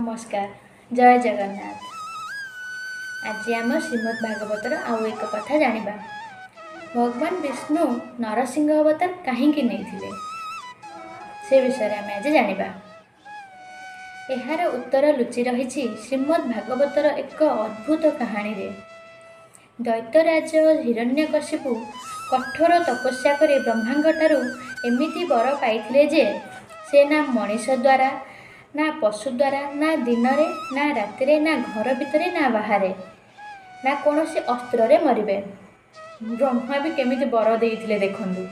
नमस्कार। जय जगन्नाथ। आज आम श्रीमद् भागवतर आउ एक कथा जानिबा। भगवान विष्णु नरसिंह अवतार कहीं नहीं से विषय आम आज जानिबा। एहार उत्तर लुचि रही श्रीमद् भागवतर एक अद्भुत कहानी रे। दैत्यराज हिरण्यकशिपु कठोर तपस्या कर ब्रह्मांगठारू एमिति वर पाइथिले जे से ना मनीष द्वारा ना पशु द्वारा ना दिन रे ना राति ना घर भितर ना बाहर ना कौन अस्त्र रे मरिबे। ब्रह्मा भी केमिति वर देइथिले देखंदु।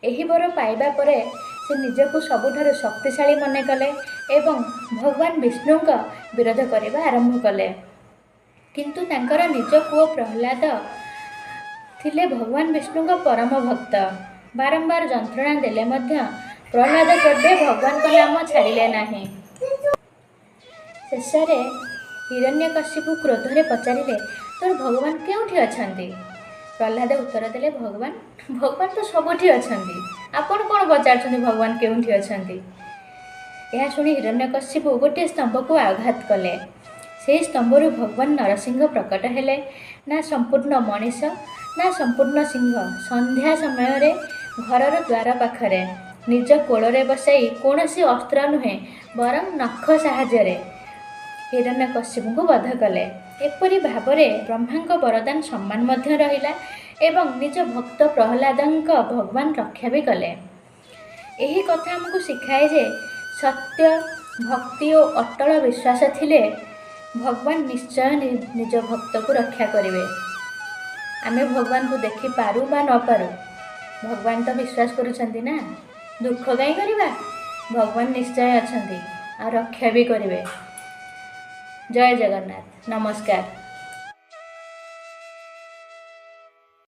एही वर पाइबा परे से निजको सबुठारु शक्तिशाली मने कले एवं भगवान विष्णु का विरोध करबा आरंभ कले। किंतु तांकर निज पुओ प्रहलाद थिले भगवान विष्णु का परम भक्त। बारंबार जंत्रणा देले मध्य प्रहलाद केबे भगवान को नाम छाड़िले नाही। शेषरे हिरण्यकशिपु क्रोधरे पचारिले, तोर भगवान केउठी अछंती? प्रहलाद उत्तर देले, भगवान तो सबुठी अछंती, आपण कोन पचारछंती भगवान केउठी अछंती? यह शुणी हिरण्यकशिपु गोटे स्तंभ को आघात कले। से स्तंभरू भगवान नरसिंह प्रकट हेले। ना संपूर्ण मनीष ना संपूर्ण सिंह संध्या समय रे घरर द्वार पाखरे निज कोଳରେ बसाई कौनसी अस्त्र नुहे बरं नख साहाय्य हिरण्यकशिपु को वध कले। एपरी भावरे ब्रह्मांक वरदान सम्मान मध्य रहिला एवं निज भक्त प्रहलादंक भगवान रक्षा भी कले। यही कथा हमको शिखाए जे सत्य भक्ति और अटल विश्वास थिले भगवान निश्चय निज भक्त को रक्षा करेंगे। आमे भगवान को देखि पारू बा न पारू, भगवान तो विश्वास करुछंती ना, दुख कहीं करिबा, भगवान निश्चय अछंती आ रक्षा भी करेंगे। जय जगन्नाथ। नमस्कार।